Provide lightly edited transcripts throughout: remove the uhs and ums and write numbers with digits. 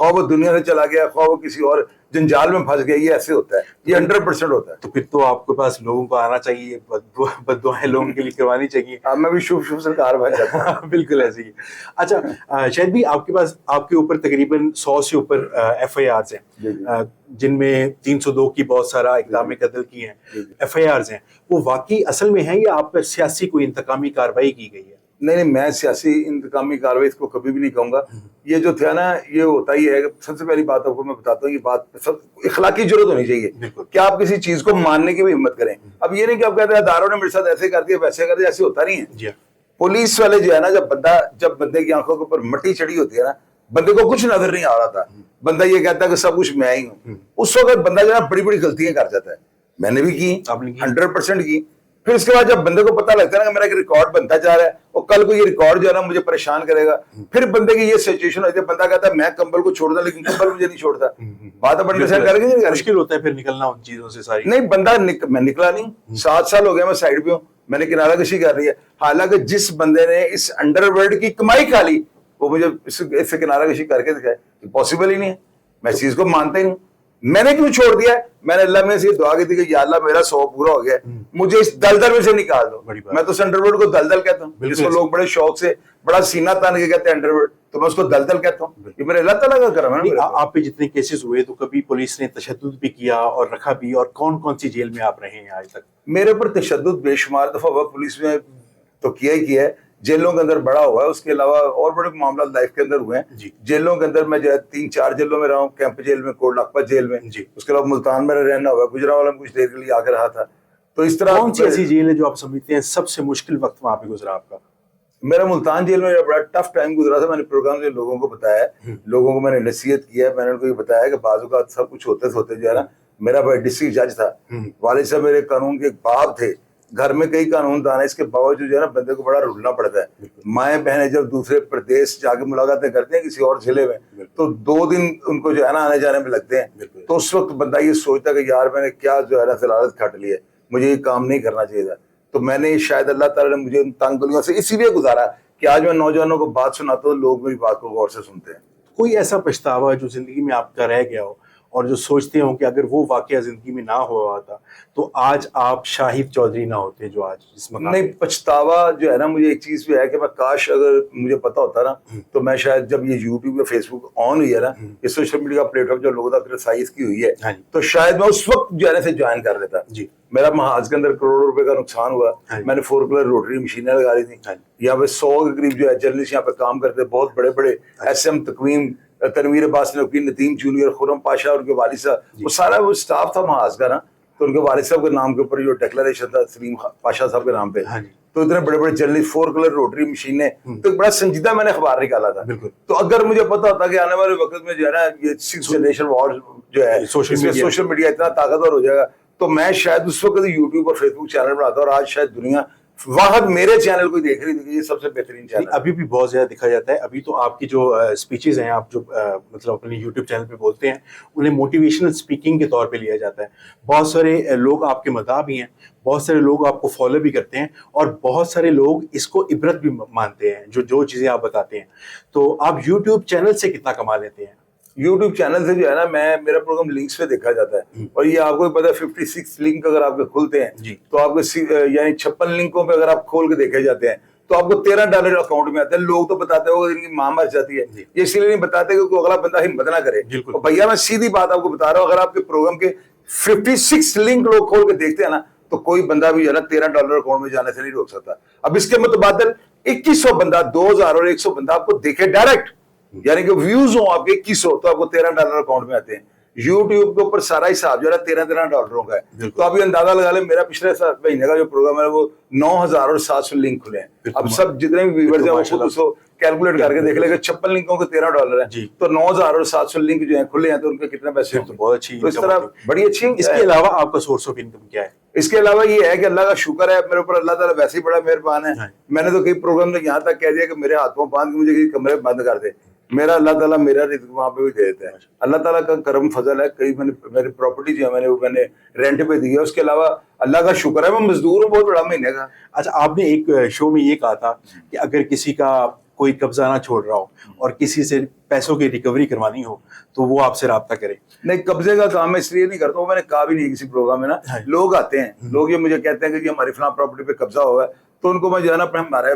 خواہ وہ دنیا سے چلا گیا, خواہ وہ کسی اور جنجال میں پھنس گیا, یہ ایسے ہوتا ہے, یہ 100% ہوتا ہے. تو پھر تو آپ کے پاس لوگوں کو آنا چاہیے, بد دعائیں لوگوں کے لیے کروانی چاہیے. میں بھی شوف سرکار بھائی جاتا ہوں. بالکل ایسے ہی. اچھا شاہد بھی, آپ کے پاس آپ کے اوپر تقریباً 100 سے اوپر FIRs ہیں, جن میں 302 کی بہت سارا اقدام قتل کی ہیں FIRs ہیں, وہ واقعی اصل میں ہیں یا آپ پر سیاسی کوئی انتقامی کارروائی کی گئی ہے؟ نہیں, میں سیاسی انتقامی کارروائی اس کو کبھی بھی نہیں کہوں گا. یہ جو تھا نا, یہ ہوتا ہی ہے. سب سے پہلی بات آپ کو میں بتاتا ہوں, یہ بات اخلاقی ضرورت ہونی چاہیے کہ آپ کسی چیز کو ماننے کی بھی ہمت کریں. اب یہ نہیں کہ آپ کہتے ہیں اداروں نے میرے ساتھ ایسے کر دیا ویسے کر دیا, ایسے ہوتا نہیں ہے. پولیس والے جو ہے نا, جب بندے کی آنکھوں کے اوپر مٹی چڑھی ہوتی ہے نا, بندے کو کچھ نظر نہیں آ رہا تھا, بندہ یہ کہتا ہے کہ سب کچھ میں ہی ہوں, اس وقت بندہ جو ہے بڑی بڑی غلطیاں کر جاتا ہے. میں نے بھی کی 100% کی. پھر اس کے بعد جب بندے کو پتہ لگتا ہے نا کہ میرا ایک ریکارڈ بنتا جا رہا ہے, اور کل کو یہ ریکارڈ جو ہے نا مجھے پریشان کرے گا, پھر بندے کی یہ سچویشن ہوتی ہے, بندہ کہتا ہے میں کمبل کو چھوڑ دوں لیکن کمبل مجھے نہیں چھوڑتا. بات اپنے سے کر کے مشکل ہوتا ہے پھر نکلنا ان چیزوں سے ساری. نہیں, بندہ میں نکلا نہیں, 7 سال ہو گیا میں سائڈ پہ ہوں, میں نے کنارہ کشی کر رہی ہے. حالانکہ جس بندے نے اس انڈر ورلڈ کی کمائی کھا لی, وہ مجھے اس سے کنارہ کشی کر کے دکھائے, پاسبل ہی نہیں ہے. میں اس چیز کو مانتا ہی نہیں. میں نے کیوں چھوڑ دیا ہے؟ میں نے اللہ میں سے دعا کی تھی کہ یا اللہ میرا 100 پورا ہو گیا ہے, مجھے اس دلدل میں سے نکال دو. میں تو انڈر ورلڈ کو دلدل کہتا ہوں, جس کو لوگ بڑے شوق سے بڑا سینہ تان کے کہتے ہیں انڈر ورلڈ, تو میں اس کو دلدل کہتا ہوں. یہ میرے اللہ تعالیٰ کا کرم ہے. آپ پہ جتنے کیسز ہوئے تو کبھی پولیس نے تشدد بھی کیا اور رکھا بھی, اور کون کون سی جیل میں آپ رہے ہیں آج تک؟ میرے اوپر تشدد بے شمار دفعہ ہوا, پولیس میں تو کیا ہی کیا ہے, جیلوں کے اندر بڑا ہوا ہے. اس کے علاوہ اور بڑے معاملات لائف کے اندر ہوئے ہیں. جیلوں کے اندر میں جو ہے 3-4 جیلوں میں رہا ہوں, کیمپ جیل میں, کوٹ لکھپت جیل میں. اس کے علاوہ ملتان میں رہنا ہوا, گجرانوالہ میں کچھ دیر کے لیے آ کے رہا تھا. تو اس طرح کون سی ایسی جیل ہے جو آپ سمجھتے ہیں سب سے مشکل وقت وہاں پہ گزرا آپ کا؟ میرا ملتان جیل میں بڑا ٹف ٹائم گزرا تھا. میں نے پروگرام سے لوگوں کو بتایا ہے, لوگوں کو میں نے نصیحت کیا ہے, میں نے ان کو یہ بتایا کہ بعض اوقات سب کچھ ہوتے جو ہے نا, میرا بھائی ڈسٹرکٹ جج تھا, والد صاحب میرے قانون کے ایک باب تھے, گھر میں کئی قانون دان ہے, اس کے باوجود جو ہے نا بندے کو بڑا رولنا پڑتا ہے. مائیں بہنیں جب دوسرے پردیش جا کے ملاقاتیں کرتے ہیں کسی اور ضلع میں, تو 2 دن ان کو جو ہے نا آنے جانے میں لگتے ہیں. تو اس وقت بندہ یہ سوچتا کہ یار میں نے کیا جو ہے نا ضلالت کھٹ لی ہے, مجھے یہ کام نہیں کرنا چاہیے تھا. تو میں نے شاید اللہ تعالیٰ نے مجھے ان تنگ گلیوں سے اسی لیے گزارا کہ آج میں نوجوانوں کو بات سناتا ہوں, لوگ میری بات کو غور سے سنتے ہیں. کوئی ایسا پچھتاوا جو زندگی میں آپ کا رہ گیا ہو اور جو سوچتے ہوں کہ اگر وہ واقعہ زندگی میں نہ ہوا ہوتا تو آج آپ شاہد چودھری نہ ہوتے جو آج اس مقام؟ نہیں, پچھتاوا جو ہے نا مجھے ایک چیز بھی ہے کہ میں کاش اگر مجھے پتا ہوتا نا, تو میں شاید جب یہ یوٹیوب یا فیس بک آن ہوئی ہے نا, یہ سوشل میڈیا کا پلیٹ فارم جو لوگوں تک رسائی کی ہوئی ہے, تو شاید میں اس وقت جو ہے نا سے جوائن کر لیتا. میرا محاذ کے اندر کروڑوں روپے کا نقصان ہوا, میں نے 4 کلر روٹری مشینیں لگا لی تھیں. یہاں پہ 100 کے قریب جو ہے جرنلسٹ یہاں پہ کام کرتے, بہت بڑے بڑے SM تقویم, تنویر عباس نقوی, ندیم جونیئر, خرم پاشا, ان کے والد صاحب, وہ سارا وہ اسٹاف تھا محاذ کا نا. تو ان کے والد صاحب کے نام کے اوپر جو ڈیکلریشن تھا سلیم پاشا صاحب کے نام پہ, تو اتنے بڑے بڑے جرنلسٹ, 4 کلر روٹری مشینیں, تو بڑا سنجیدہ میں نے اخبار نکالا تھا. تو اگر مجھے پتا ہوتا کہ آنے والے وقت میں جو ہے نا یہ 6 جنریشن وار جو ہے سوشل میڈیا اتنا طاقتور ہو جائے گا, تو میں شاید اس وقت یوٹیوب اور فیس بک چینل بناتا, اور آج شاید دنیا واحد میرے چینل کو دیکھ رہی تھی, یہ سب سے بہترین چینل. ابھی بھی بہت زیادہ دکھا جاتا ہے. ابھی تو آپ کی جو اسپیچز ہیں, آپ جو مطلب اپنے یوٹیوب چینل پہ بولتے ہیں, انہیں موٹیویشنل اسپیکنگ کے طور پہ لیا جاتا ہے. بہت سارے لوگ آپ کے مداح بھی ہیں, بہت سارے لوگ آپ کو فالو بھی کرتے ہیں, اور بہت سارے لوگ اس کو عبرت بھی مانتے ہیں جو چیزیں آپ بتاتے ہیں. تو آپ یوٹیوب چینل سے کتنا کما لیتے ہیں؟ یوٹیوب چینل سے جو ہے نا, میرا پروگرام لنکس پہ دیکھا جاتا ہے, اور یہ آپ کو پتا ہے 56 لنک اگر آپ کے کھلتے ہیں تو آپ کے یعنی 56 لنکوں پہ اگر آپ کھول کے دیکھے جاتے ہیں تو آپ کو $13 اکاؤنٹ میں آتے ہیں. لوگ تو بتاتے ہو ان کی ماں مر جاتی ہے, یہ اس لیے نہیں بتاتے کہ کوئی اگلا بندہ ہمت نہ کرے. بھیا میں سیدھی بات آپ کو بتا رہا ہوں, اگر آپ کے پروگرام کے 56 لنک لوگ کھول کے دیکھتے ہیں نا, تو کوئی بندہ بھی جو ہے نا $13 اکاؤنٹ میں جانے سے نہیں روک سکتا. اب اس کے متبادل 2100 بندہ, 2100 بندہ آپ کو دیکھے ڈائریکٹ, یعنی کہ ویوز ہوں آپ کے 2100, تو آپ کو $13 اکاؤنٹ میں آتے ہیں. یوٹیوب کے اوپر سارا حساب جو ہے $13 کا ہے. تو آپ یہ اندازہ لگا لیں, میرا پچھلے مہینے کا جو پروگرام ہے وہ 9700 لنک کھلے ہیں. اب سب جتنے بھی ویورز ہیں وہ خود اس کو کیلکولیٹ کر کے دیکھ لیں کہ 56 لنکوں کے $13 ہیں, تو 9700 لنک جو ہیں کھلے ہیں, تو ان کے کتنے پیسے ہیں. بہت اچھی, تو اس طرح بڑی اچھی. اس کے علاوہ آپ کا سورس آف انکم کیا ہے؟ اس کے علاوہ یہ ہے کہ اللہ کا شکر ہے میرے اوپر, اللہ تعالیٰ ویسے ہی بڑا مہربان ہے. میں نے تو کئی پروگرام میں یہاں تک کہہ دیا کہ میرے ہاتھوں باندھ کے مجھے کئی کمرے بند کر دے, میرا اللہ تعالیٰ میرا رزق وہاں پہ بھی دے دیتا ہے. اللہ تعالیٰ کا کرم فضل ہے. کئی میری پراپرٹی جو ہے میں نے رینٹ پہ دی ہے. اس کے علاوہ اللہ کا شکر ہے میں مزدور ہوں بہت بڑا مہینے کا. اچھا, آپ نے ایک شو میں یہ کہا تھا کہ اگر کسی کا کوئی قبضہ نہ چھوڑ رہا ہو اور کسی سے پیسوں کی ریکوری کروانی ہو تو وہ آپ سے رابطہ کرے. نہیں, قبضے کا کام میں اس لیے نہیں کرتا ہوں, میں نے کہا بھی نہیں کسی پروگرام میں نا. لوگ آتے ہیں, لوگ یہ مجھے کہتے ہیں کہ جی ہماری فلاں پراپرٹی پہ قبضہ ہوا ہے, تو ان کو میں جو ہے نا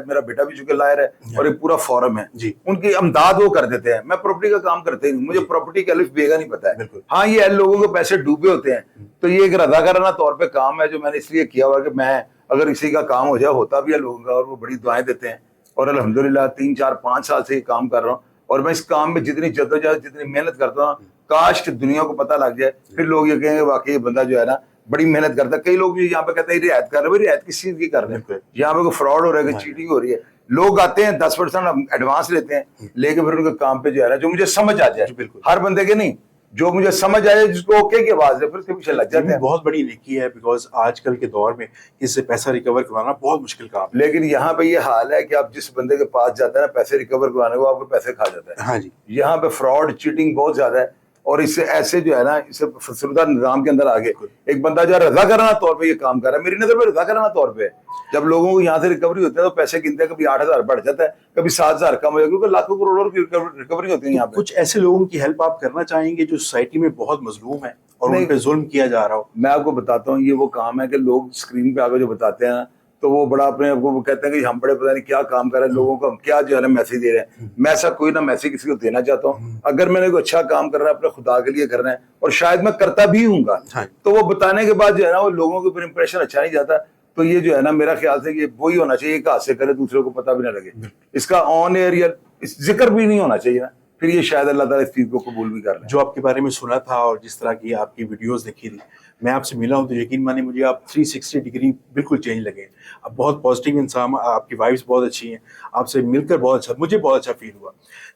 میرا بیٹا بھی چونکہ لائر ہے اور ایک پورا فورم ہے, ان کی امداد وہ کر دیتے ہیں. میں پراپرٹی کا کام کرتے ہی نہیں, مجھے پراپرٹی کا الف بیگا نہیں پتا ہے. ہاں یہ لوگوں کے پیسے ڈوبے ہوتے ہیں, تو یہ ایک رضاکارانہ طور پہ کام ہے جو میں نے اس لیے کیا ہوا کہ میں اگر کسی کا کام ہو جائے, ہوتا بھی ہے لوگوں کا, اور وہ بڑی دعائیں دیتے ہیں. اور الحمدللہ 3 4 5 سال سے یہ کام کر رہا ہوں, اور میں اس کام میں جتنی جدوجہد جتنی محنت کرتا ہوں, کاش کہ دنیا کو پتہ لگ جائے, پھر لوگ یہ کہیں گے واقعی یہ بندہ جو ہے نا بڑی محنت کرتا ہے. کئی لوگ بھی یہاں پہ کہتے ہیں رعایت کر رہے ہیں, رعایت کس چیز کی کر رہے ہیں؟ یہاں پہ کوئی فراڈ ہو رہا ہے, کوئی چیٹنگ ہو رہی ہے. لوگ آتے ہیں 10% ایڈوانس لیتے ہیں, لے کے پھر ان کے کام پہ جو ہے نا جو مجھے سمجھ آ جائے, ہر بندے کے نہیں, جو مجھے سمجھ آئے جس کو اوکے کی آواز ہے, پھر اس کے پیچھے لگ جاتے ہیں. بہت بڑی نیکی ہے, بیکاز آج کل کے دور میں اس سے پیسہ ریکور کروانا بہت مشکل کام ہے. لیکن یہاں پہ یہ حال ہے کہ آپ جس بندے کے پاس جاتے ہیں نا پیسے ریکور کروانے کو, آپ کو پیسے کھا جاتا ہے. ہاں جی, یہاں پہ فراڈ چیٹنگ بہت زیادہ ہے, اور اس سے ایسے جو ہے نا اسے فسردہ نظام کے اندر آگے ایک بندہ جو ہے رضاکارانہ طور پہ یہ کام کر رہا ہے, میری نظر میں رضاکارانہ طور پہ. جب لوگوں کو یہاں سے ریکوری ہوتی ہے تو پیسے گنتے ہیں, کبھی 8,000 بڑھ جاتا ہے, کبھی 7,000 کم ہو جاتا ہے, کیونکہ لاکھوں کروڑوں کی ریکوری ہوتی ہے یہاں پہ. کچھ ایسے لوگوں کی ہیلپ آپ کرنا چاہیں گے جو سوسائٹی میں بہت مظلوم ہیں اور ان پہ ظلم کیا جا رہا ہو؟ میں آپ کو بتاتا ہوں, یہ وہ کام ہے کہ لوگ اسکرین پہ آگے جو بتاتے ہیں نا, تو وہ بڑا اپنے آپ کو کہتے ہیں کہ ہم بڑے پتہ نہیں کیا کام کر رہے ہیں, لوگوں کو ہم کیا جو ہے نا میسج دے رہے ہیں. میں ایسا کوئی نہ میسج کسی کو دینا چاہتا ہوں. اگر میں نے کوئی اچھا کام کر رہا ہے اپنے خدا کے لیے کرنا ہے, اور شاید میں کرتا بھی ہوں گا, تو وہ بتانے کے بعد جو ہے نا وہ لوگوں کے اوپر امپریشن اچھا نہیں جاتا. تو یہ جو ہے نا میرا خیال سے یہ وہی ہونا چاہیے کہ ہاتھ سے کرے دوسروں کو پتہ بھی نہ لگے, اس کا آن ایئر یا ذکر بھی نہیں ہونا چاہیے نا, پھر یہ شاید اللہ تعالیٰ اس چیز کو قبول بھی کر لیں. جو آپ کے بارے میں سنا تھا اور جس طرح کی آپ کی ویڈیوز دیکھی تھی, میں آپ سے ملا ہوں تو یقین مانے مجھے آپ 360 ڈگری بالکل چینج لگے. آپ بہت پازیٹیو انسان, آپ کی وائبس بہت اچھی ہیں, آپ سے مل کر بہت اچھا, مجھے بہت اچھا فیل ہوا.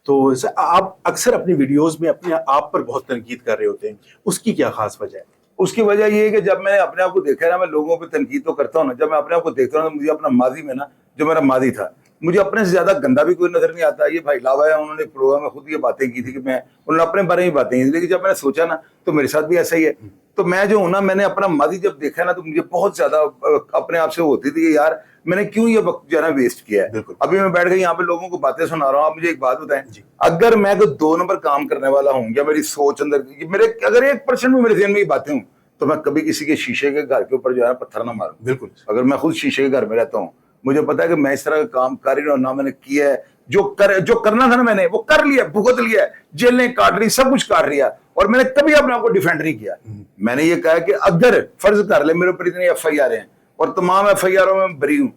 تو آپ اکثر اپنی ویڈیوز میں اپنے آپ پر بہت تنقید کر رہے ہوتے ہیں, اس کی کیا خاص وجہ ہے؟ اس کی وجہ یہ ہے کہ جب میں نے اپنے آپ کو دیکھا ہے نا, میں لوگوں پہ تنقید تو کرتا ہوں نا, جب میں اپنے آپ کو دیکھتا ہوں تو مجھے اپنا ماضی میں نا جو میرا ماضی تھا, مجھے اپنے سے زیادہ گندا بھی کوئی نظر نہیں آتا. یہ بھائی لاوا ہے, انہوں نے پروگرام میں خود یہ باتیں کی تھی کہ انہوں نے اپنے بارے میں باتیں کی, لیکن جب میں نے سوچا نا تو میرے ساتھ بھی ایسا ہی ہے. تو میں جو ہوں نا, میں نے اپنا ماضی جب دیکھا نا تو مجھے بہت زیادہ اپنے آپ سے ہوتی تھی کہ یار میں نے کیوں یہ وقت جو ہے نا ویسٹ کیا ہے. ابھی میں بیٹھ کے یہاں پہ لوگوں کو باتیں سنا رہا ہوں. آپ مجھے ایک بات بتائیں, اگر میں کوئی 2 نمبر کام کرنے والا ہوں, یا میری سوچ اندر میرے اگر 1% بھی میرے ذہن میں یہ باتیں ہوں, تو میں کبھی کسی کے شیشے کے گھر کے اوپر جو ہے پتھر نہ ماروں. بالکل. اگر میں خود شیشے کے گھر میں رہتا ہوں, مجھے پتا ہے کہ میں اس طرح کا کام کر ہی رہا ہوں, نہ میں نے کیا ہے, جو کرنا تھا نا میں نے وہ کر لیا, بھگت لیا, جیلیں کاٹ رہی, سب کچھ کر لیا, اور میں نے کبھی اپنے آپ کو ڈیفینڈ نہیں کیا. میں نے یہ کہا کہ اگر فرض کر لے میرے اوپر اتنی FIR ہیں اور تمام FIR میں بری ہوں,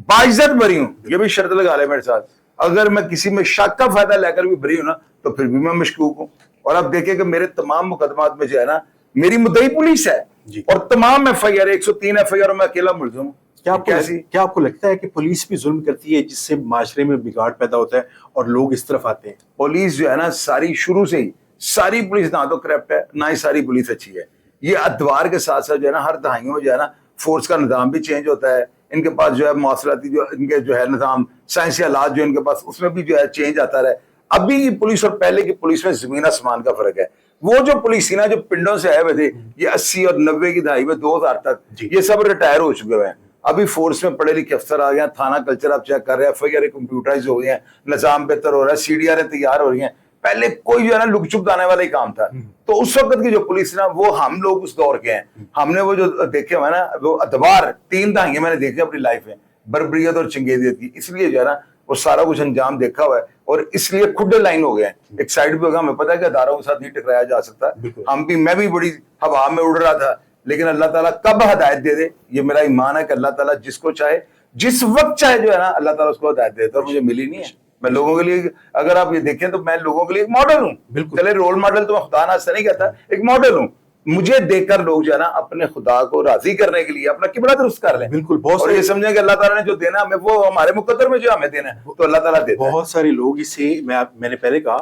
باعزت بری ہوں, یہ بھی شرط لگا لے میرے ساتھ, اگر میں کسی میں شک کا فائدہ لے کر بھی بری ہوں نا, تو پھر بھی میں مشکوک ہوں. اور اب دیکھیں کہ میرے تمام مقدمات میں جو ہے نا میری مدعی پولیس ہے, اور تمام FIR 103 FIR میں اکیلا ملزم ہوں. کیا آپ کو لگتا ہے کہ پولیس بھی ظلم کرتی ہے جس سے معاشرے میں بگاڑ پیدا ہوتا ہے اور لوگ اس طرف آتے ہیں؟ پولیس جو ہے نا ساری شروع سے ہی ساری پولیس نہ تو کرپٹ ہے, نہ ہی ساری پولیس اچھی ہے. یہ ادوار کے ساتھ ساتھ جو ہے نا ہر دہائیوں میں جو ہے نا فورس کا نظام بھی چینج ہوتا ہے. ان کے پاس جو ہے مواصلاتی جو ان کے جو ہے نظام, سائنسی آلات جو ان کے پاس, اس میں بھی جو ہے چینج آتا رہا ہے. ابھی کی پولیس اور پہلے کی پولیس میں زمین آسمان کا فرق ہے. وہ جو پولیس نا جو پنڈوں سے آئے ہوئے تھے, یہ 80 اور 90 کی دہائی میں 2000 تک, یہ سب ریٹائر ہو چکے ہوئے ہیں. ابھی فورس میں پڑھے لکھے افسر آ گئے ہیں, تھانہ کلچر آپ چیک کر رہے ہیں, FIR کمپیوٹرائز ہو گئے ہیں, نظام بہتر ہو رہا ہے, CDR تیار ہو رہی ہیں. پہلے کوئی جو ہے نا لک چھپ دانے والا ہی کام تھا. تو اس وقت کی جو پولیس نا وہ ہم لوگ اس دور کے ہیں, ہم نے وہ جو دیکھے ہوئے نا وہ ادوار 3 دہائیاں میں نے دیکھے اپنی لائف میں, بربریت اور چنگیزیت کی. اس لیے جو ہے نا وہ سارا کچھ انجام دیکھا ہوا ہے, اور اس لیے کھڈے لائن ہو گئے ہیں. ایک سائڈ پہ ہوگا, ہمیں پتا ہے کہ اداروں کے ساتھ نہیں ٹکرایا جا سکتا. میں بھی بڑی ہوا میں اڑ رہا تھا, لیکن اللہ تعالیٰ کب ہدایت دے دے, یہ میرا ایمان ہے کہ اللہ تعالیٰ جس کو چاہے جس وقت چاہے جو ہے نا اللہ تعالیٰ اس کو ہدایت دیتا ہے. اور مجھے ملی نہیں ہے. میں لوگوں کے لیے, اگر آپ یہ دیکھیں تو میں لوگوں کے لیے ایک ماڈل ہوں. چلے رول ماڈل تو میں خدا ناصر نہیں کہتا, ایک ماڈل ہوں. مجھے دیکھ کر لوگ جو ہے نا اپنے خدا کو راضی کرنے کے لیے اپنا قبلہ درست کر لیں. بالکل. اور یہ سمجھیں کہ اللہ تعالیٰ نے جو دینا ہمیں وہ ہمارے مقدر میں جو ہمیں دینا ہے تو اللہ تعالیٰ دیتا ہے. بہت سارے لوگ اس سے, میں نے پہلے کہا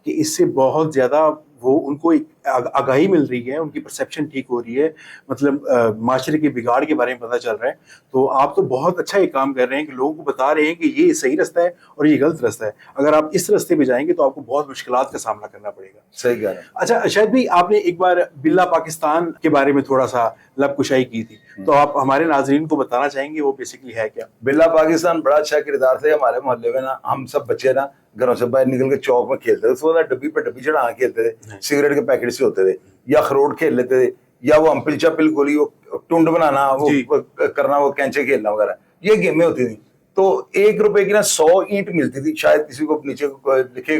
کہ اس سے بہت زیادہ وہ ان کو ایک آگاہی مل رہی ہے, ان کی پرسیپشن ٹھیک ہو رہی ہے, مطلب معاشرے کے بگاڑ کے بارے میں پتہ چل رہا ہے. تو آپ تو بہت اچھا ایک کام کر رہے ہیں کہ لوگوں کو بتا رہے ہیں کہ یہ صحیح رستہ ہے اور یہ غلط رستہ ہے. اگر آپ اس رستے پہ جائیں گے تو آپ کو بہت مشکلات کا سامنا کرنا پڑے گا. صحیح کہہ رہے ہیں. اچھا شاید بھی آپ نے ایک بار بلا پاکستان کے بارے میں تھوڑا سا لب کشائی کی تھی, تو آپ ہمارے ناظرین کو بتانا چاہیں گے وہ بیسیکلی ہے کیا؟ بلا پاکستان بڑا اچھا کردار تھا ہمارے محلے میں نا. ہم سب بچے نا گھروں سے باہر نکل کے چوک میں کھیلتے تھے. اس وقت ڈبی پہ ڈبی چڑھا کھیلتے تھے, سگریٹ کے پیکٹ سے ہوتے تھے, یا اخروٹ کھیل لیتے تھے, یا وہ امپل چپل گولی, وہ ٹونڈ بنانا, وہ کرنا, وہ کینچے کھیلنا وغیرہ, یہ گیمیں ہوتی تھیں. تو 1 روپے کی نا 100 اینٹ ملتی تھی, شاید کسی کو نیچے لکھے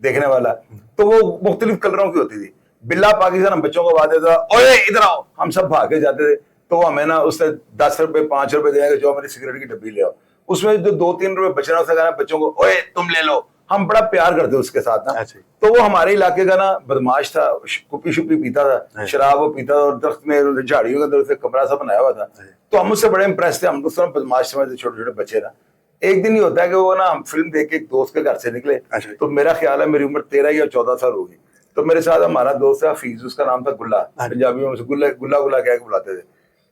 دیکھنے والا, تو وہ مختلف کلروں کی ہوتی تھی. بلا پاکستان ہم بچوں کو بات دیتا تھا, اوے ادھر آؤ, ہم سب بھاگ کے جاتے تھے. تو وہ ہمیں نا اس سے 10 روپے 5 روپے دیں گے, جو میری سگریٹ کی ڈبی لے آؤ. اس میں جو 2-3 روپے بچنا اس سے کہنا بچوں کو, اوے تم لے لو. ہم بڑا پیار کرتے اس کے ساتھ نا. تو وہ ہمارے علاقے کا نا بدماش تھا, کپی شپی پیتا تھا, شراب وہ پیتا تھا, اور درخت میں جھاڑیوں کے اندر سے کمرہ سا بنایا ہوا تھا. تو ہم اس سے بڑے امپریس تھے. ہم کو اس طرح بدماش سمجھتے, چھوٹے چھوٹے بچے نا. ایک دن یہ ہوتا ہے کہ وہ نا ہم فلم دیکھ کے ایک دوست کے گھر سے نکلے. تو میرا خیال ہے میری عمر 13 یا 14 سال ہوگی. تو میرے ساتھ ہمارا دوست ہے حفیظ, اس کا نام تھا گلا, پنجابی میں گلا گلا کہہ کے بلاتے تھے.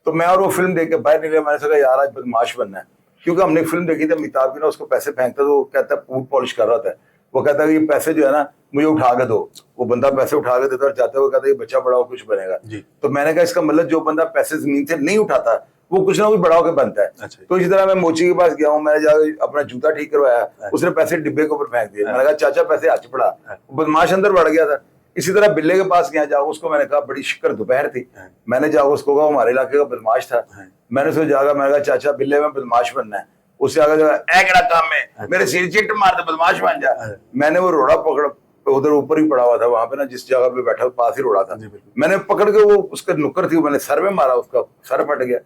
تو میں اور وہ فلم دیکھ کے باہر نکلے. میں نے کہا یار آج بدماش بننا ہے, کیونکہ ہم نے فلم دیکھی تھی امیتابھ کی نا, اس کو پیسے پھینکتا تو وہ کہتا ہے پوٹ پالش کر رہا تھا. وہ کہتا ہے کہ یہ پیسے جو ہے نا مجھے اٹھا کے دو. وہ بندہ پیسے اٹھا کے دیتا اور جاتا ہے, وہ کہتا ہے یہ بچہ بڑا ہو کچھ بنے گا. تو میں نے کہا اس کا مطلب جو بندہ پیسے زمین سے نہیں اٹھاتا وہ کچھ نہ کچھ بڑا ہو کے بنتا ہے. تو اسی طرح میں موچی کے پاس گیا ہوں, میں نے جا کے اپنا جوتا ٹھیک کروایا, اس نے پیسے ڈبے کے اوپر پھینک دیے. میں نے کہا چاچا پیسے ہاتھ پڑا. بدماش اندر بڑھ گیا تھا. اسی طرح بلے کے پاس گیا, جا اس کو میں نے کہا, بڑی شکر دوپہر تھی, میں نے جا اس کو کہا, ہمارے علاقے کا بدماش تھا, میں نے اس کو جا کر میں نے کہا چاچا بلے میں بدماش بننا ہے. اس سے آگے جو اے کڑا کام ہے, میرے سر چٹ مار دے, بدماش بن جا. میں نے وہ روڑا پکڑ, ادھر اوپر ہی پڑا ہوا تھا وہاں پہ نا جس جگہ پہ بیٹھا پاس ہی روڑا تھا. میں نے پکڑ کے وہ اس کا نکر تھی, میں نے سر میں مارا, اس کا سر پھٹ گیا.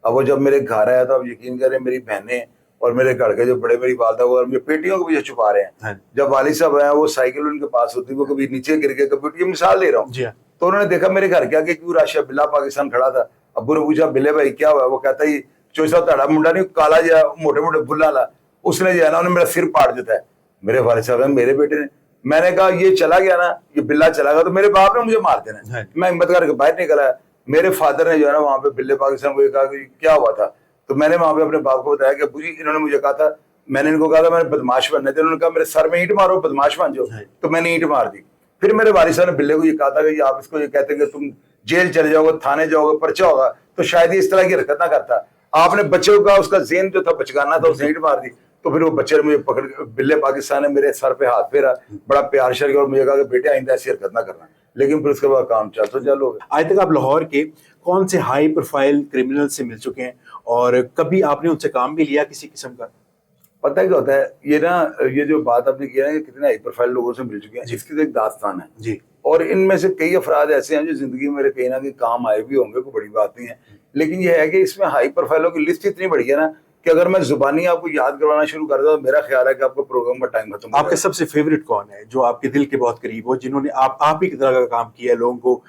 اب وہ جب میرے گھر آیا تو آپ یقین کریں میری بہنیں اور میرے گھر کے جو بڑے میری والدہ وہ مجھے پیٹیوں کو پیچھے چھپا رہے ہیں. جب والد صاحب آئے, وہ سائیکل ان کے پاس ہوتی, وہ کبھی نیچے گر کے کبھی, یہ مثال دے رہا ہوں. تو انہوں نے دیکھا میرے گھر کے آگے کیوں راشا بلا پاکستان کھڑا تھا. ابو نے پوچھا بلے بھائی کیا ہوا؟ وہ کہتا ہے چوئی صاحب تاڑا منڈا نہیں کالا جا موٹے موٹے بھلا لا, اس نے جو ہے نا انہیں میرا سر پاڑ دیتا ہے. میرے والد صاحب میرے بیٹے نے, میں نے کہا یہ چلا گیا نا, یہ بلا چلا گیا تو میرے باپ نے مجھے مار دینا. میں ہمت کر کے باہر نکل آیا. میرے فادر نے جو ہے نا وہاں پہ بلے پاکستان کو یہ کہا کہ کیا ہوا تھا. تو میں نے وہاں پہ اپنے باپ کو بتایا کہ ابو جی انہوں نے مجھے کہا تھا, میں نے ان کو کہا تھا میں نے بدماش بننے تھے, انہوں نے کہا میرے سر میں اینٹ مارو بدماش بن جاؤ. تو میں نے اینٹ مار دی. پھر میرے والد صاحب نے بلے کو یہ کہا تھا کہ آپ اس کو یہ کہتے ہیں کہ تم جیل چلے جاؤ گے, تھانے جاؤ گے, پرچہ ہوگا, تو شاید یہ اس طرح کی حرکت نہ کرتا. آپ نے بچے کو کہا, اس کا ذہن جو تھا بچگانا تھا, اس نے اینٹ مار دی. تو پھر وہ بچے نے مجھے پکڑ کے, بلے پاکستان نے میرے سر پہ ہاتھ پھیرا, بڑا پیار شر کیا, اور مجھے کہا کہ بیٹے آئندہ ایسی حرکت نہ کرنا. لیکن پھر اس کے بعد کام چل ہو گیا. آج تک آپ لاہور کے کون سے ہائی پروفائل کرمنل سے مل چکے ہیں, اور کبھی آپ نے ان سے کام بھی لیا کسی قسم کا؟ پتہ کیا ہوتا ہے, یہ نا یہ جو بات آپ نے کیا ہے کہ کتنے ہائی پروفائل لوگوں سے مل چکے ہیں, اس کی ایک داستان ہے. اور ان میں سے کئی افراد ایسے ہیں جو زندگی میں میرے کہیں نہ کہیں کام آئے بھی ہوں گے, کوئی بڑی بات نہیں ہے. لیکن یہ ہے کہ اس میں ہائی پروفائلوں کی لسٹ اتنی بڑی ہے نا کہ اگر میں زبانی آپ کو یاد کروانا شروع کر دوں تو میرا خیال ہے کہ آپ کو پروگرام کا ٹائم ختم. آپ کا سب سے فیوریٹ کون ہے جو آپ کے دل کے بہت قریب ہو, جنہوں نے آپ ہی کی طرح کا کام کیا ہے, لوگوں کو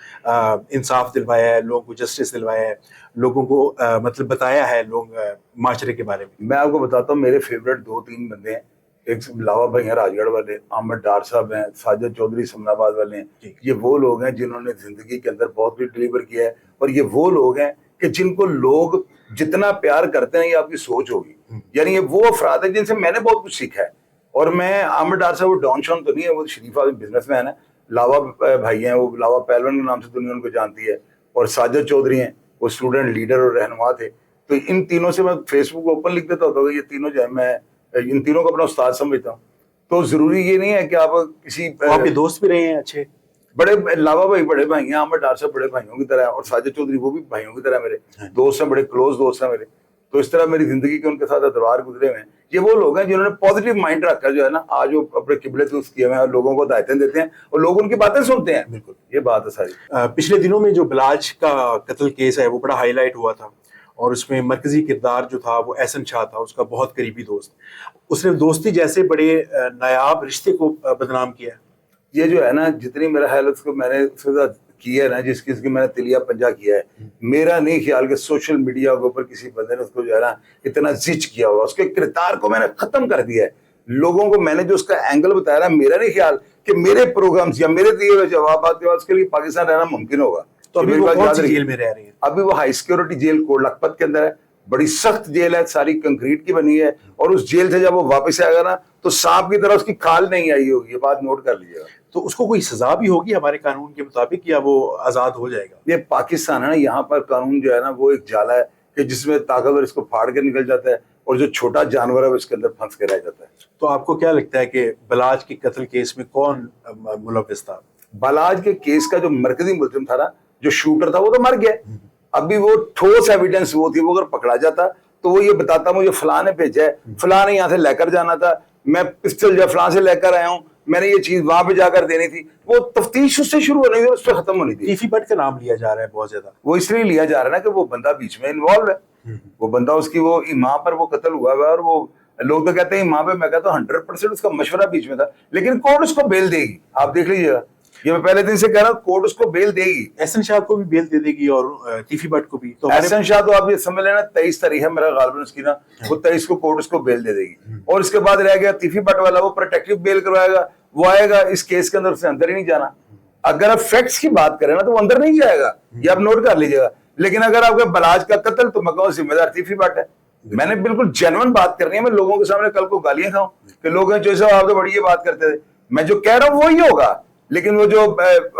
انصاف دلوایا ہے, لوگوں کو جسٹس دلوایا ہے, لوگوں کو مطلب بتایا ہے لوگ معاشرے کے بارے میں؟ میں آپ کو بتاتا ہوں, میرے فیوریٹ 2-3 بندے ہیں. ایک لاوا بھائی ہیں راج گڑھ والے, احمد ڈار صاحب ہیں, ساجد چودھری سمن آباد والے ہیں. یہ وہ لوگ ہیں جنہوں نے زندگی کے اندر بہت کچھ ڈلیور کیا ہے, اور یہ وہ لوگ ہیں کہ جن کو لوگ جتنا پیار کرتے ہیں یہ آپ کی سوچ ہوگی. یعنی یہ وہ افراد ہیں جن سے میں نے بہت کچھ سیکھا ہے. اور میں احمد ڈار صاحب, وہ ڈان شان تو نہیں ہے, وہ شریف آدمی بزنس مین ہے. لاوا بھائی ہیں, وہ لاوا پہلوان کے نام سے دنیا ان کو جانتی ہے. اور ساجد چودھری ہیں, وہ اسٹوڈنٹ لیڈر اور رہنما تھے. تو ان تینوں سے میں فیس بک اوپن لکھ دیتا ہوتا کہ یہ تینوں جو ہے میں ان تینوں کو اپنا استاد سمجھتا ہوں. تو ضروری یہ نہیں ہے کہ آپ کسی, آپ کے دوست بھی رہے ہیں اچھے بڑے, لاوا بھائی بڑے بھائی ہیں, احمد ڈار صاحب بڑے بھائیوں کی طرح, اور ساجد چودھری وہ بھی بھائیوں کی طرح میرے دوست ہیں, بڑے کلوز دوست ہیں میرے. تو اس طرح میری زندگی کے ان کے ساتھ ادوار گزرے ہوئے ہیں. یہ وہ لوگ ہیں جنہوں نے پازیٹیو مائنڈ رکھا جو ہے نا, آج وہ اپنے قبلے درست کیے ہوئے ہیں اور لوگوں کو ہدایتیں دیتے ہیں اور لوگ ان کی باتیں سنتے ہیں. بالکل, یہ بات ہے ساری. پچھلے دنوں میں جو بلاج کا قتل کیس ہے وہ بڑا ہائی لائٹ ہوا تھا, اور اس میں مرکزی کردار جو تھا وہ احسن شاہ تھا, اس کا بہت قریبی دوست. اس نے دوستی جیسے بڑے نایاب رشتے کو بدنام کیا. یہ جو ہے نا, جتنی میرا خیال اس کو میں نے اس کے ساتھ کیا ہے نا, جس کی میں نے تلیا پنجا کیا ہے, میرا نہیں خیال کہ سوشل میڈیا کے اوپر کسی بندے نے اس کو جو ہے نا اتنا زچ کیا ہوا. اس کے کردار کو میں نے ختم کر دیا ہے. لوگوں کو میں نے جو اس کا اینگل بتایا نا, میرا نہیں خیال کہ میرے پروگرامز یا میرے دیے ہوئے جوابات کے بعد اس کے لیے پاکستان رہنا ممکن ہوگا. تو ابھی وہ کون سی جیل میں رہ رہی ہیں؟ ابھی وہ high security jail Kot Lakhpat کے اندر ہے. بڑی سخت جیل ہے, ساری کنکریٹ کی بنی ہے, اور اس جیل سے جب وہ واپس آئے گا نا تو سانپ کی طرح اس کی کھال نہیں آئی ہوگی. یہ بات نوٹ کر لیجیے گا. تو اس کو کوئی سزا بھی ہوگی ہمارے قانون کے مطابق, یا وہ آزاد ہو جائے گا؟ یہ پاکستان ہے نا, یہاں پر قانون جو ہے نا وہ ایک جالا ہے کہ جس میں طاقتور اس کو پھاڑ کے نکل جاتا ہے, اور جو چھوٹا جانور ہے وہ اس کے اندر پھنس کے رہ جاتا ہے. تو آپ کو کیا لگتا ہے کہ بلاج کے قتل کیس میں کون ملوث تھا؟ بلاج کے کیس کا جو مرکزی ملزم تھا نا, جو شوٹر تھا, وہ تو مر گیا. ابھی وہ ٹھوس ایویڈنس وہ تھی, وہ اگر پکڑا جاتا تو وہ یہ بتاتا مجھے فلاں نے بھیجا ہے, فلاں نے یہاں سے لے کر جانا تھا, میں پسٹل جو فلاں سے لے کر آیا ہوں, میں نے یہ چیز وہاں پہ جا کر دینی تھی. وہ تفتیش اس سے شروع ہونی تھی, اس پہ ختم ہونی تھی. ٹیفی بٹ کا نام لیا جا رہا ہے بہت زیادہ. وہ اس لیے لیا جا رہا ہے نا کہ وہ بندہ بیچ میں انوالو ہے. وہ بندہ اس کی وہ ماں پر وہ قتل ہوا ہے, اور وہ لوگ تو کہتے ہیں ماں پہ, میں کہتا ہوں 100% اس کا مشورہ بیچ میں تھا, لیکن کورٹ اس کو بیل دے گی. آپ دیکھ لیجیے گا, یہ میں پہلے دن سے کہہ رہا ہوں, کورٹ اس کو بیل دے گی. احسن شاہ کو بھی بیل دے دے گی اور ٹیفی بٹ کو بھی. تو احسن شاہ تو آپ یہ سمجھ لینا 23 تاریخ ہے میرا غالباً اس کی نا, وہ 23 کو کورٹ اس کو بیل دے دے گی. اور اس کے بعد رہ گیا ٹیفی بٹ والا, وہ پروٹیکٹیو بیل کروائے گا, وہ آئے گا اس کیس کے اندر, اسے اندر ہی نہیں جانا. اگر آپ فیکٹس کی بات کریں نا تو وہ اندر نہیں جائے گا, یہ آپ نوٹ کر لیجیے گا. لیکن اگر آپ کا بلاج کا قتل, تو میں کہوں ذمہ دار ٹیفی بٹ ہے. میں نے بالکل جینوئن بات کرنی ہے, میں لوگوں کے سامنے کل کو گالیاں کھاؤں کہ لوگ ہیں جو صاحب آپ تو بڑی یہ بات کرتے تھے. میں جو کہہ رہا ہوں وہی ہوگا, لیکن وہ جو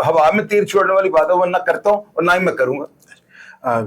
ہوا میں تیر چھوڑنے والی بات ہے وہ نہ کرتا ہوں اور نہ ہی میں کروں گا.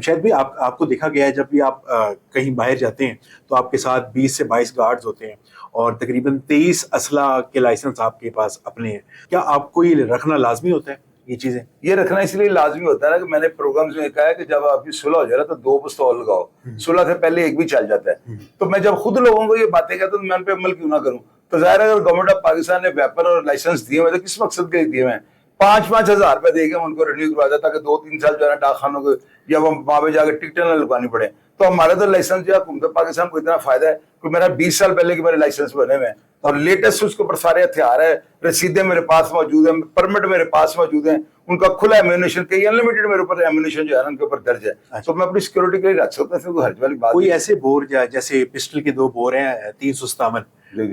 شاید بھی آپ کو دیکھا گیا ہے جب بھی آپ کہیں باہر جاتے ہیں تو آپ کے ساتھ 20 سے 22 گارڈز ہوتے ہیں, اور تقریباً 23 اسلحہ کے لائسنس آپ کے پاس اپنے ہیں. کیا آپ کو یہ رکھنا لازمی ہوتا ہے یہ چیزیں؟ یہ رکھنا اس لیے لازمی ہوتا ہے نا کہ میں نے پروگرامز میں کہا ہے کہ جب آپ کی صلح ہو جائے تو 2 پستول لگاؤ, صلح سے پہلے ایک بھی چل جاتا ہے. تو میں جب خود لوگوں کو یہ باتیں کہتا ہوں میں ان پہ عمل کیوں نہ کروں؟ تو ظاہر ہے اگر گورنمنٹ آف پاکستان نے ویپن اور لائسنس دیے ہوئے تو کس مقصد کے لیے دیے ہوئے ہیں؟ 5-5 ہزار روپے دے کے ان کو رینیو کروا دیتا تاکہ 2-3 سال جو ہے نا ڈاک خانوں کو یا وہ وہاں پہ جا کے ٹکٹیں نہ لگوانی پڑے. تو ہمارا تو لائسنس جو ہے حکومت پاکستان کو اتنا فائدہ ہے کہ میرا 20 سال پہلے کے میرے لائسنس بنے ہوئے ہیں, اور لیٹسٹ اس کے اوپر سارے ہتھیار ہے, رسیدیں میرے پاس موجود ہیں, پرمٹ میرے پاس موجود ہیں, ان کا کھلا ایمونیشن, کئی انلمیٹڈ میرے اوپر ایمونیشن جو ہے نا ان کے اوپر درج ہے. تو میں اپنی سیکورٹی کے لیے رکھ سکتا ہوں, کوئی حرج والی بات. کوئی ایسے بور جیسے پسٹل کے 2 بور ہیں 357,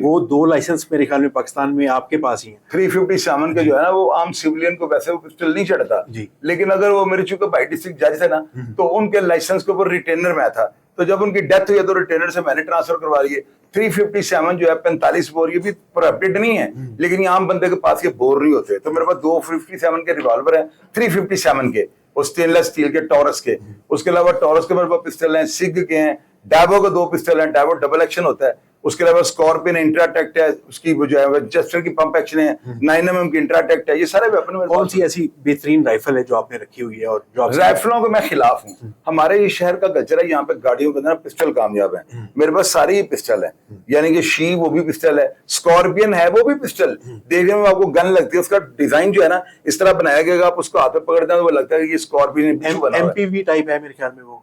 وہ 2 لائسنس میرے خیال میں پاکستان میں آپ کے پاس ہی ہیں. 357 کا جو ہے نا وہ عام سویلین کو ویسے وہ پسٹل نہیں چڑھتا, لیکن اگر وہ میرے چونکہ بھائی ڈسٹرکٹ جج تھے نا تو ان کے لائسنس کے اوپر ریٹینر میں تھا, تو جب ان کی ڈیتھ ہوئی تو ریٹینر سے میں نے ٹرانسفر کروا لیے. 357 جو ہے 45 بور, یہ بھی پروہیبٹڈ نہیں ہے, لیکن یہ عام بندے کے پاس یہ بور نہیں ہوتے. تو میرے پاس 257 کے ریوالور ہیں, 357 کے, وہ سٹینلیس اسٹیل کے ٹورس کے. اس کے علاوہ ٹورس کے میرے پاس پسٹل ہیں, سگ کے ہیں, ڈیبو کے 2 پسٹل ہیں, ڈیبو ڈبل ایکشن ہوتا ہے. اس کے علاوہ اسکارپین انٹراٹیکٹ ہے, اس کی جو ہے جسٹر کی پمپ ایکشن ہے, 9mm کی انٹراٹیکٹ ہے. یہ سارے ویپن میرے کون سی ایسی بہترین رائفل ہے جو آپ نے رکھی ہوئی ہے؟ اور جو رائفلوں کو میں خلاف ہوں. ہمارے یہ شہر کا کلچر ہے, یہاں پہ گاڑیوں کے اندر پسٹل کامیاب ہیں. میرے پاس ساری ہی پسٹل ہے, یعنی کہ شی وہ بھی پسٹل ہے, اسکارپین ہے وہ بھی پسٹل. دیکھنے میں آپ کو گن لگتی ہے, اس کا ڈیزائن جو ہے نا اس طرح بنایا گیا, آپ اس کو ہاتھ میں پکڑتے ہیں تو وہ لگتا ہے کہ یہ اسکارپین MPV ٹائپ ہے میرے خیال میں. وہ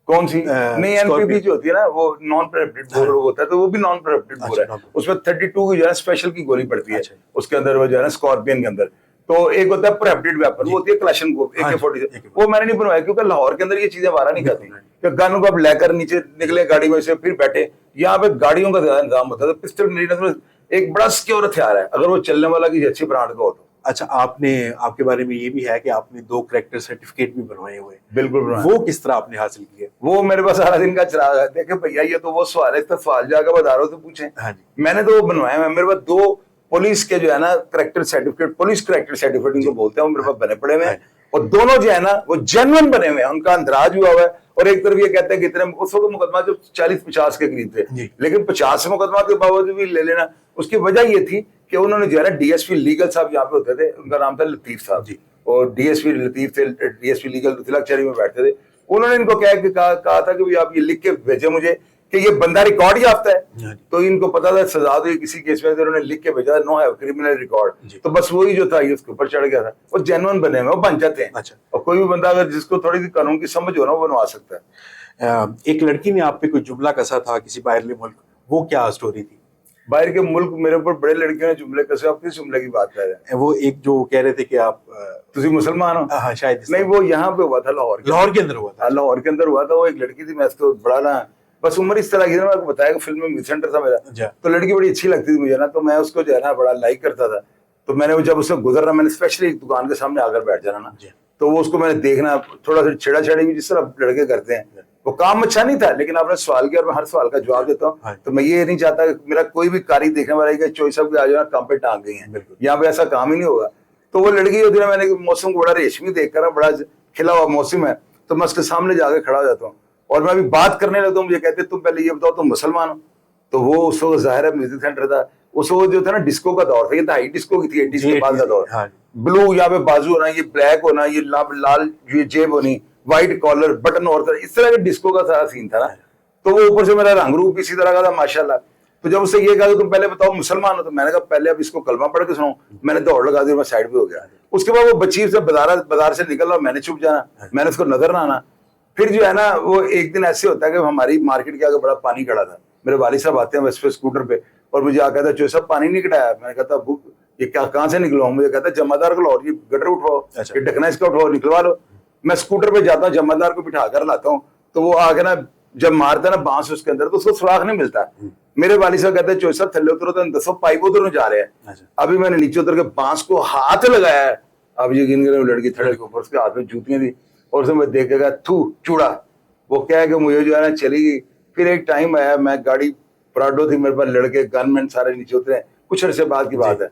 کون سی نہیں, NPV جو ہوتی ہے نا وہ نان پروہیبٹڈ بور ہوتا ہے, تو وہ بھی نان پروہیبٹڈ بور ہے. اس میں 32 کی جو ہے اسپیشل کی گولی پڑتی ہے اس کے اندر, وہ جو ہے نا اسکارپین کے اندر. تو ایک ہوتا ہے پروہیبٹڈ ویپن, وہ ہوتی ہے کلاشن کو AK-47. وہ میں نے نہیں بنوایا کیونکہ لاہور کے اندر یہ چیزیں وارہ نہیں کرتی کہ گن کو اب لے کر نیچے نکلے گاڑی میں سے پھر بیٹھے. یہاں پہ گاڑیوں کا زیادہ انتظام ہوتا ہے. تو پسٹل میری نظر ایک بڑا سکیور ہتھیار ہے اگر وہ چلنے والا کسی اچھی برانڈ کا ہو تو. اچھا, آپ کے بارے میں یہ بھی ہے کہ آپ نے 2 کریکٹر سرٹیفکیٹ بھی بنوائے ہوئے ہیں. بالکل بنوائے. وہ کس طرح آپ نے حاصل کیے؟ وہ میرے پاس سارا دن کا چراغ ہے. دیکھیں بھیا یہ تو وہ سوال ہے, اس کا سوال جا کے بتا رہا ہوں تو پوچھیں. میں نے تو وہ بنوائے ہیں. میرے پاس 2 پولیس کے جو ہے نا character certificate, police character certificate ان کو بولتے ہیں, وہ میرے پاس بنے پڑے ہوئے ہیں, اور دونوں جو ہے نا وہ جینوئن بنے ہوئے ہیں, ان کا اندراج ہوا ہوا ہے. اور ایک طرف یہ کہتے ہیں کہ اتنے اس وقت مقدمات جو 40-50 کے قریب تھے, لیکن 50 مقدمات کے باوجود بھی لے لینا. اس کی وجہ یہ تھی کہ انہوں نے جو ہے نا DSP لیگل صاحب یہاں پہ ہوتے تھے, ان کا نام تھا لطیف صاحب جی, اور DSP لطیف تھے, DSP لیگل تلک چہری میں بیٹھتے تھے. انہوں نے ان کو کہا تھا کہ آپ یہ لکھ کے بھیجے مجھے کہ یہ بندہ ریکارڈ یافتہ ہے. تو ان کو پتا تھا سزا تو کسی کیس میں انہوں نے لکھ کے بھیجا, نو ہے کریمنل ریکارڈ. تو بس وہی جو تھا یہ اس کے اوپر چڑھ گیا تھا. وہ جینوئن بنے ہوئے, وہ بن جاتے ہیں. اور کوئی بھی بندہ اگر جس کو تھوڑی سی قانون کی سمجھ ہو نا وہ بنوا سکتا ہے. ایک لڑکی نے آپ پہ کوئی جملہ کسا تھا کسی باہرلے ملک, وہ کیا اسٹوری تھی؟ باہر کے ملک میرے اوپر بڑے لڑکیوں نے جملے کسے. آپ کس جملے کی بات کر رہے ہیں؟ وہ ایک جو کہہ رہے تھے کہ آپ مسلمان ہو. ہاں شاید نہیں, وہ یہاں پہ ہوا تھا, لاہور کے اندر ہوا تھا. لاہور کے اندر ہوا تھا. وہ ایک لڑکی تھی, میں اس کو بڑا نا بس عمر اس طرح کی نا, میں آپ کو بتایا کہ فلم میں سینٹر تھا میرا, تو لڑکی بڑی اچھی لگتی تھی مجھے نا, تو میں اس کو جو ہے نا بڑا لائک کرتا تھا. تو میں نے وہ جب اس سے گزرنا میں نے اسپیشلی ایک دکان کے سامنے آ کر بیٹھ جانا نا, تو وہ اس کو میں نے دیکھنا تھوڑا سا چھیڑا چھیڑی بھی جس طرح لڑکے کرتے ہیں. وہ کام اچھا نہیں تھا لیکن آپ نے سوال کیا اور میں ہر سوال کا جواب دیتا ہوں. تو میں یہ نہیں چاہتا کہ میرا کوئی بھی کاری دیکھنے والا ہے کہ چوئی صاحب آ جانا کام پہ ٹانگ گئی ہیں, یہاں پہ ایسا کام ہی نہیں ہوگا. تو وہ لڑکی ہوتی ہے, میں نے موسم کو بڑا ریشمی دیکھ کر بڑا کھلا ہوا موسم ہے, تو میں اس کے سامنے جا کے کھڑا ہو جاتا ہوں اور میں ابھی بات کرنے لگتا ہوں. مجھے کہتے تم پہلے یہ بتاؤ تم مسلمان ہو؟ تو وہ اس وقت ظاہر ہے میوزک سینٹر تھا, اس وقت جو تھا نا ڈسکو کا دور تھا, یہ ہائی ڈسکو کی تھی 80s کے بعد کا دور. بلو یہاں پہ بازو ہونا, یہ بلیک ہونا, یہ لال یہ جیب ہونی, وائٹ کالر بٹن, اور اس طرح کے ڈسکو کا سارا سین تھا نا. تو وہ اوپر سے میرا رنگ روپ اسی طرح کا تھا ماشاءاللہ. تو جب اس سے یہ کہا کہ تم پہلے بتاؤ مسلمان ہو, تو میں نے کہا پہلے اب اس کو کلمہ پڑھ کے سناؤں. میں نے دوڑ لگا دی, میں سائڈ پہ ہو گیا. اس کے بعد وہ بچی سے بازار سے نکل رہا, میں نے چھپ جانا, میں نے اس کو نظر نہ آنا. پھر جو ہے نا وہ ایک دن ایسے ہوتا ہے کہ ہماری مارکیٹ کے آگے بڑا پانی کھڑا تھا. میرے والد صاحب آتے ہیں بس پہ اسکوٹر پہ, اور مجھے آ کہتا چوہے صاحب پانی نہیں کٹایا. میں نے کہتا ابو یہ کہاں سے نکلواؤں؟ مجھے کہتا جمعدار کو لاؤ, یہ گٹر اٹھاؤ, یہ ڈھکنا اس کا اٹھاؤ, نکلوا لو. میں اسکوٹر پہ جاتا ہوں, جمعدار کو بٹھا کر لاتا ہوں, تو وہ آ کے نا جب مارتا ہے نا بانس اس کے اندر, تو اس کو سراغ نہیں ملتا. میرے والد صاحب کہتے ہیں چوہے صاحب تھلے اترو, تو دسو پائپ ادھر جا رہے ہیں. ابھی میں نے نیچے اتر کے بانس کو ہاتھ لگایا ہے, اب یقین کریں لڑکی تھڑے کے اوپر, اس کے ہاتھ میں جوتیاں تھی, اور اسے میں دیکھ کے گیا تھو چوڑا. وہ کیا ہے کہ مجھے جو ہے نا چلی گئی. پھر ایک ٹائم آیا, میں گاڑی پراڈو تھی میرے پاس, لڑکے گن مین سارے نیچے اترے, کچھ عرصے بعد کی بات ہے.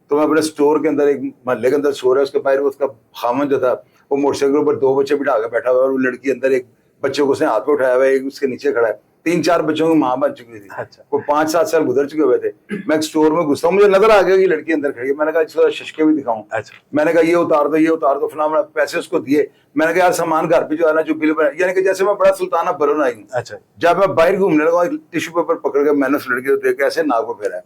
تو میں اپنے اسٹور کے اندر ایک محلے کے اندر سو رہا ہے, اس کے باہر اس کا خامن جو تھا وہ موٹر سائیکل پر 2 بچے بٹھا کے بیٹھا ہوا ہے, اور وہ لڑکی اندر ایک بچے کو اس نے ہاتھ پہ اٹھایا ہوا ہے, ایک اس کے نیچے کھڑا ہے. 3-4 بچوں کی ماں بن چکی تھی, وہ 5-7 سال گزر چکے ہوئے تھے. میں ایک اسٹور میں گھستا ہوں, مجھے نظر آ گیا کہ لڑکی اندر کھڑی ہے. میں نے کہا اس کو ششکے بھی دکھاؤں. میں نے کہا یہ اتار دو, یہ اتار دو, فلاں. پیسے اس کو دیے. میں نے کہا یار سامان گھر پہ جو ہے نا جو بل بنا, یعنی کہ جیسے میں بڑا سلطانہ بھرون آئی ہوں. جب میں باہر گھومنے لگا, ٹیشو پیپر پکڑ کے میں نے اس لڑکی کو دیکھ کے ایسے ناک کو پھیرا.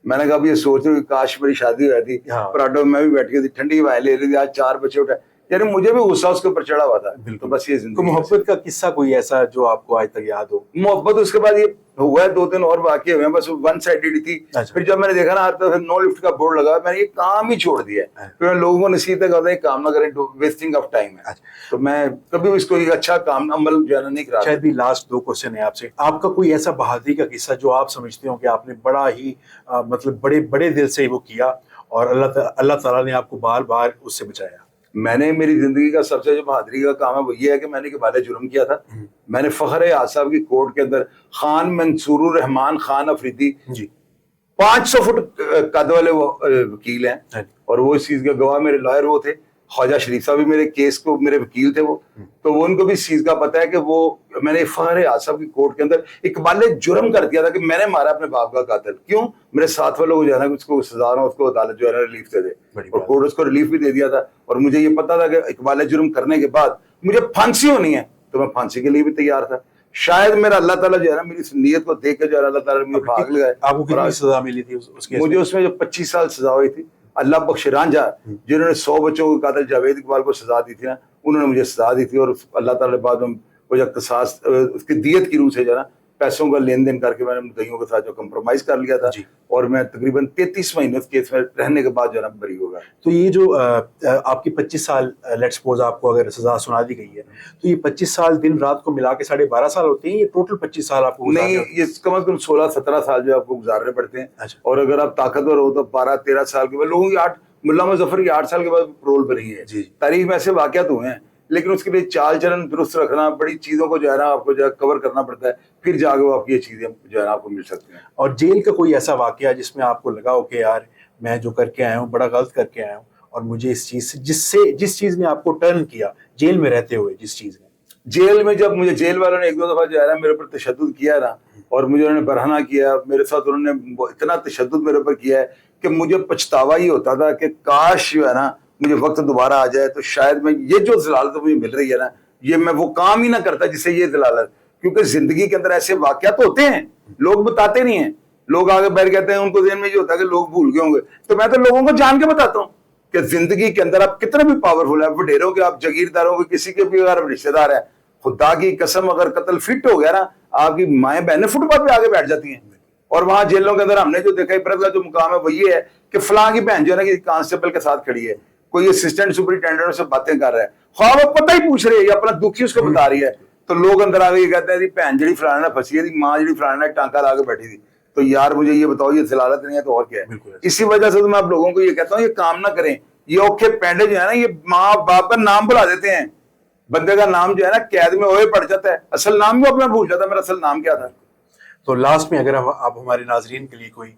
میں نے کہا اب یہ سوچ رہی کاش میری شادی ہوئی تھی, پراڈو میں بھی بیٹھ گئی تھی, ٹھنڈی ہوائیں لے رہی تھی, آج 4 بچے اٹھائے. یعنی مجھے بھی غصہ اس کے اوپر چڑھا ہوا تھا. بالکل. بس یہ زندگی. محبت کا قصہ کوئی ایسا جو آپ کو آج تک یاد ہو؟ محبت اس کے بعد یہ ہوا ہے, 2-3 اور واقعے ہوئے ہیں, بس ون سائیڈڈ تھی. پھر جب میں نے دیکھا نا ہر طرف نو لفٹ کا بورڈ لگا, میں نے یہ کام ہی چھوڑ دیا. پھر میں لوگوں کو نصیحت کرتا ہوں کام نہ کریں, ویسٹنگ آف ٹائم ہے. تو میں کبھی اس کو ایک اچھا کام عمل جو ہے نا نہیں کرا. شاید بھی لاسٹ 2 کوسچن ہے آپ سے. آپ کا کوئی ایسا بہادری کا قصہ جو آپ سمجھتے ہو کہ آپ نے بڑا ہی مطلب بڑے دل سے وہ کیا, اور اللہ تعالیٰ نے آپ کو بار بار اس سے بچایا؟ میں نے میری زندگی کا سب سے جو بہادری کا کام ہے وہ یہ ہے کہ میں نے اقبال جرم کیا تھا. میں نے فخر اعظم صاحب کی کورٹ کے اندر, خان منصور الرحمان خان افریدی 500 فٹ قد والے وہ وکیل ہیں, اور وہ اس چیز کے گواہ میرے لائر وہ تھے. خواجہ شریف صاحب بھی میرے کیس کو میرے وکیل تھے وہ, تو وہ ان کو بھی اس چیز کا پتہ ہے کہ وہ میں نے فخر اعظم صاحب کی کورٹ کے اندر اقبال جرم کر دیا تھا کہ میں نے مارا اپنے باپ کا قاتل. کیوں؟ میرے ساتھ والوں کو جو ہے نا اس کو سزا نہ, اس کو عدالت جو ہے نا ریلیف دے دے, اور کورٹ اس کو ریلیف بھی دے دیا تھا. اور مجھے یہ پتا تھا کہ اقبال جرم کرنے کے بعد مجھے پھانسی ہونی ہے, تو میں پھانسی کے لیے بھی تیار تھا. شاید میرا اللہ تعالیٰ جو ہے نا میری اس نیت کو دیکھ کے جو ہے اللہ تعالیٰ نے مجھے بھاگ لگائے. آپ کو کتنی سزا ملی تھی اس کیس میں؟ مجھے اس میں جو 25 سال سزا ہوئی تھی. اللہ بخش رانجھا جنہوں نے 100 بچوں کو قاتل جاوید اقبال کو سزا دی تھی نا, انہوں نے مجھے سزا دی تھی. اور اللہ تعالیٰ نے بعد میں وہ جو قصاص اس کی دیت کی روح سے جو ہے نا پیسوں کا لین دین کر کے میں نے مدعیوں کے ساتھ جو کمپرومائز کر لیا تھا, اور میں تقریباً 33 مہینے اس کیس میں رہنے کے بعد جو ہے نا بری ہو گیا. تو یہ جو آپ کی 25 سال لیٹ سپوز آپ کو اگر سزا سنا دی گئی ہے, تو یہ 25 سال دن رات کو ملا کے 12.5 سال ہوتے ہیں, یہ ٹوٹل 25 سال آپ کو؟ نہیں, یہ کم از کم 16-17 سال جو آپ کو گزارنے پڑتے ہیں. اور اگر آپ طاقتور ہو تو 12-13 سال کے بعد. لوگوں کی 8 ملا مظفر کی 8 سال کے بعد پرول بنی ہے. تاریخ میں ایسے واقعات ہوئے ہیں, لیکن اس کے لیے چال چلن درست رکھنا, بڑی چیزوں کو جو ہے نا آپ کو جو ہے کور کرنا پڑتا ہے, پھر جا کے وہ آپ کی یہ چیزیں جو ہے نا آپ کو مل سکتی ہیں. اور جیل کا کوئی ایسا واقعہ جس میں آپ کو لگا ہو کہ یار میں جو کر کے آیا ہوں بڑا غلط کر کے آیا ہوں, اور مجھے اس چیز سے جس چیز نے آپ کو ٹرن کیا جیل میں رہتے ہوئے, جس چیز نے جیل میں جب مجھے جیل والوں نے 1-2 دفعہ جو ہے نا میرے اوپر تشدد کیا نا, اور مجھے انہوں نے برہنہ کیا میرے ساتھ, انہوں نے اتنا تشدد میرے اوپر کیا ہے کہ مجھے پچھتاوا ہی ہوتا تھا کہ کاش جو ہے نا مجھے وقت دوبارہ آ جائے تو شاید میں یہ جو ضلالت مجھے مل رہی ہے نا, یہ میں وہ کام ہی نہ کرتا جس سے یہ ضلالت. کیونکہ زندگی کے اندر ایسے واقعات ہوتے ہیں, لوگ بتاتے نہیں ہیں. لوگ آگے بیٹھ کہتے ہیں ان کو ذہن میں یہ ہوتا ہے کہ لوگ بھول گئے ہوں گے, تو میں تو لوگوں کو جان کے بتاتا ہوں کہ زندگی کے اندر آپ کتنے بھی پاورفل ہیں, وڈیروں کے, آپ جگیرداروں کے, کسی کے بھی اگر رشتے دار ہیں, خدا کی قسم اگر قتل فٹ ہو گیا نا, آپ کی مائیں بہنیں فٹ پاتھ پہ آگے بیٹھ جاتی ہیں. اور وہاں جیلوں کے اندر ہم نے جو دیکھا عبرت کا جو مقام ہے وہ یہ ہے کہ فلاں کی بہن جو ہے نا کسی کانسٹیبل کے ساتھ کھڑی ہے, کوئی اسسٹنٹ سپرنٹینڈنٹ سے باتیں کر رہا ہے, خواہ وہ پتہ ہی پوچھ رہی ہے یا اپنا دکھ ہی اس کو بتا رہی ہے, تو لوگ اندر آ کے یہ کہتے ہیں جی بہن جڑی فلانا پھنسی ہے, ماں جڑی فلانا ٹانکا لا کے بیٹھی تھی. تو یار مجھے یہ بتاؤ یہ ضلالت نہیں ہے تو اور کیا ہے. بالکل. اسی وجہ سے تو میں آپ لوگوں کو یہ کہتا ہوں یہ کام نہ کریں. یہ اوکھے پینڈے جو ہے نا یہ ماں باپ کا نام بلا دیتے ہیں. بندے کا نام جو ہے نا قید میں ہوئے پڑ جاتا ہے, اصل نام بھی اپنا بھول جاتا ہے میرا اصل نام کیا تھا. تو لاسٹ میں اگر آپ ہمارے ناظرین کے لیے کوئی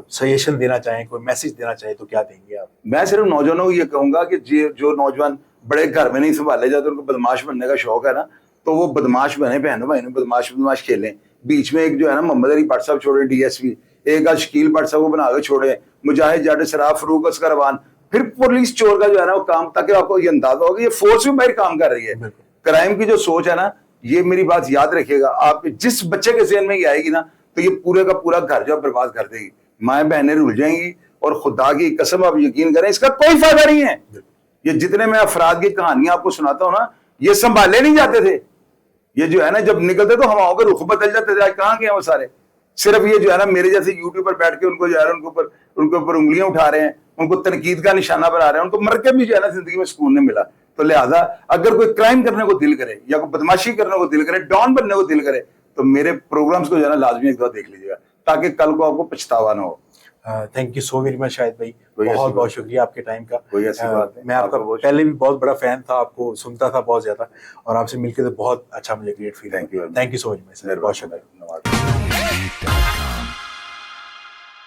سجیشن دینا چاہیں, کوئی میسج دینا چاہیں تو کیا دیں گے آپ؟ میں صرف نوجوانوں کو یہ کہوں گا کہ جو نوجوان بڑے گھر میں نہیں سنبھالے جاتے, ان کو بدماش بننے کا شوق ہے نا, تو وہ بدماش بنے, بہنوں بھائیوں بدماش کھیلیں. بیچ میں ایک جو ہے نا محمد علی بٹ صاحب چھوڑے ڈی ایس پی, ایک آج شکیل بٹ صاحب کو بنا کے چھوڑے, مجاہد جاٹ سراف فروغ اسکروان, پھر پولیس چور کا جو ہے نا وہ کام, تاکہ آپ کو یہ اندازہ ہوگا یہ فورس بھی باہر کام کر رہی ہے. کرائم کی جو سوچ ہے نا, یہ میری بات یاد رکھیے گا, آپ جس بچے کے ذہن میں یہ آئے گی نا تو یہ پورے کا پورا گھر جو برباد کر دے گی. مائیں بہنیں رل جائیں گی, اور خدا کی قسم آپ یقین کریں اس کا کوئی فائدہ نہیں ہے. یہ جتنے میں افراد کی کہانیاں آپ کو سناتا ہوں نا, یہ سنبھالے نہیں جاتے تھے. یہ جو ہے نا جب نکلتے تو ہواؤں کے رخ بدل جاتے تھے. آج کہاں گئے وہ سارے؟ صرف یہ جو ہے نا میرے جیسے یوٹیوب پر بیٹھ کے ان کو جو ہے ان کے اوپر انگلیاں اٹھا رہے ہیں, ان کو تنقید کا نشانہ بنا رہے ہیں. ان کو مر کے بھی جو ہے نا زندگی میں سکون نہیں ملا. تو لہٰذا اگر کوئی کرائم کرنے کو دل کرے یا کوئی بدماشی کرنے کو دل کرے, ڈان بننے کو دل کرے, تو میرے پروگرامز کو جو ہے نا لازمی ایک دفعہ دیکھ لیجیے گا, تاکہ کل کو آپ کو پچھتاوا نہ ہو. Thank you so very much Shahid بھائی, بہت بہت شکریہ آپ کے ٹائم کا. کوئی ایسی بات نہیں, میں آپ کا پہلے بھی بہت بڑا فین تھا, آپ کو سنتا تھا بہت زیادہ, اور آپ سے مل کے تو بہت اچھا مجھے great feel. Thank you so very much, بہت شکریہ.